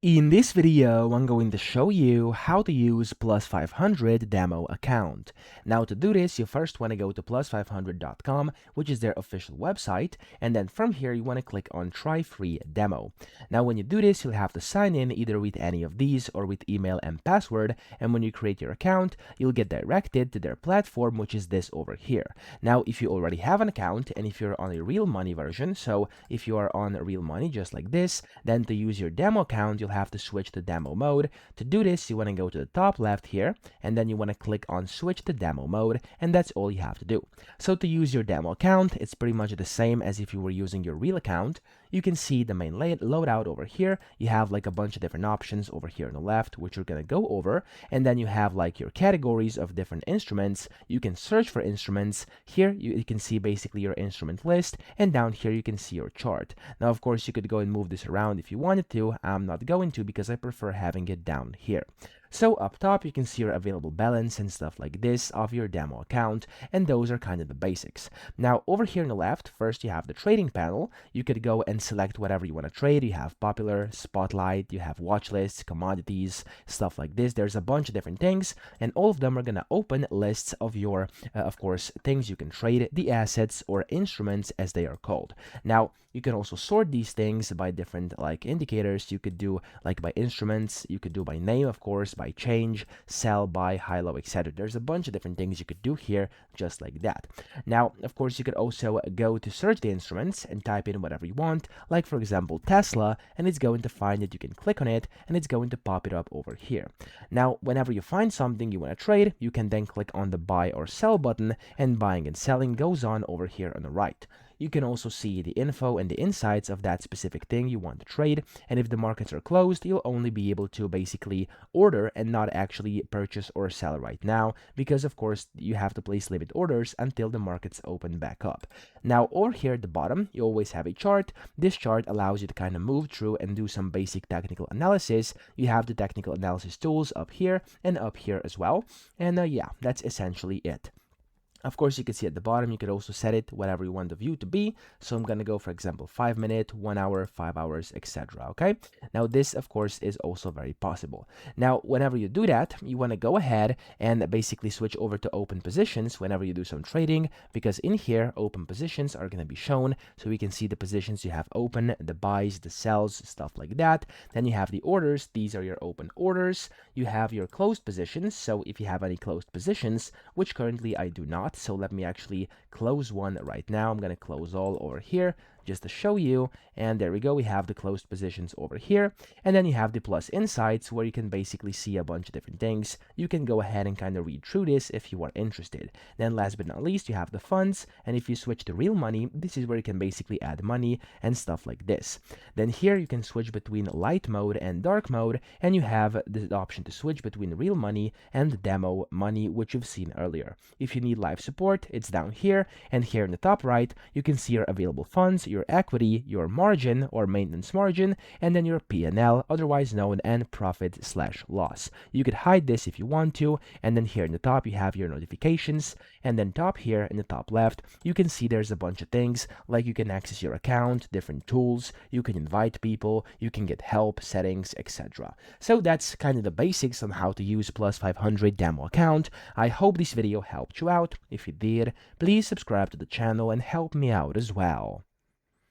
In this video, I'm going to show you how to use Plus500 demo account. Now to do this, you first want to go to plus500.com, which is their official website, and then from here you want to click on Try Free Demo. Now when you do this, you'll have to sign in either with any of these or with email and password, and when you create your account, you'll get directed to their platform, which is this over here. Now if you already have an account, and if you're on a real money version, so if you are on real money just like this, then to use your demo account, you'll have to switch to demo mode. To do this, you want to go to the top left here, and then you want to click on switch to demo mode, and that's all you have to do. So to use your demo account, it's pretty much the same as if you were using your real account. You can see the main loadout over here. You have like a bunch of different options over here on the left, which we're going to go over, and then you have like your categories of different instruments. You can search for instruments. Here you can see basically your instrument list, and down here you can see your chart. Now of course you could go and move this around if you wanted to. I'm not going to because I prefer having it down here. So up top you can see your available balance and stuff like this of your demo account, and those are kind of the basics. Now over here on the left, first you have the trading panel. You could go and select whatever you want to trade. You have popular, spotlight, you have watch lists, commodities, stuff like this. There's a bunch of different things, and all of them are going to open lists of your of course things you can trade, the assets or instruments as they are called. Now you can also sort these things by different like indicators. You could do like by instruments, you could do by name, of course, by change, sell, buy, high, low, etc. There's a bunch of different things you could do here just like that. Now of course you could also go to search the instruments and type in whatever you want, like for example Tesla, and it's going to find it. You can click on it and it's going to pop it up over here. Now whenever you find something you want to trade, you can then click on the buy or sell button, and buying and selling goes on over here on the right. You can also see the info and the insights of that specific thing you want to trade, and if the markets are closed, you'll only be able to basically order and not actually purchase or sell right now, because of course you have to place limit orders until the markets open back up. Now over here at the bottom, you always have a chart. This chart allows you to kind of move through and do some basic technical analysis. You have the technical analysis tools up here and up here as well, and yeah, that's essentially it. Of course, you can see at the bottom, you could also set it whatever you want the view to be. So I'm going to go, for example, 5 minutes, 1 hour, 5 hours, etc. Okay. Now this, of course, is also very possible. Now, whenever you do that, you want to go ahead and basically switch over to open positions whenever you do some trading, because in here, open positions are going to be shown. So we can see the positions you have open, the buys, the sells, stuff like that. Then you have the orders. These are your open orders. You have your closed positions. So if you have any closed positions, which currently I do not, so let me actually close one right now. I'm going to close all over here just to show you, and there we go. We have the closed positions over here, and then you have the plus insights where you can basically see a bunch of different things. You can go ahead and kind of read through this if you are interested. Then last but not least, you have the funds, and if you switch to real money, this is where you can basically add money and stuff like this. Then here you can switch between light mode and dark mode, and you have the option to switch between real money and demo money, which you've seen earlier. If you need live support, it's down here, and here in the top right you can see your available funds, your equity, your margin or maintenance margin, and then your P&L, otherwise known as profit/loss. You could hide this if you want to, and then here in the top you have your notifications, and then top here in the top left you can see there's a bunch of things like you can access your account, different tools, you can invite people, you can get help, settings, etc. So that's kind of the basics on how to use Plus500 demo account. I hope this video helped you out. If it did, please subscribe to the channel and help me out as well.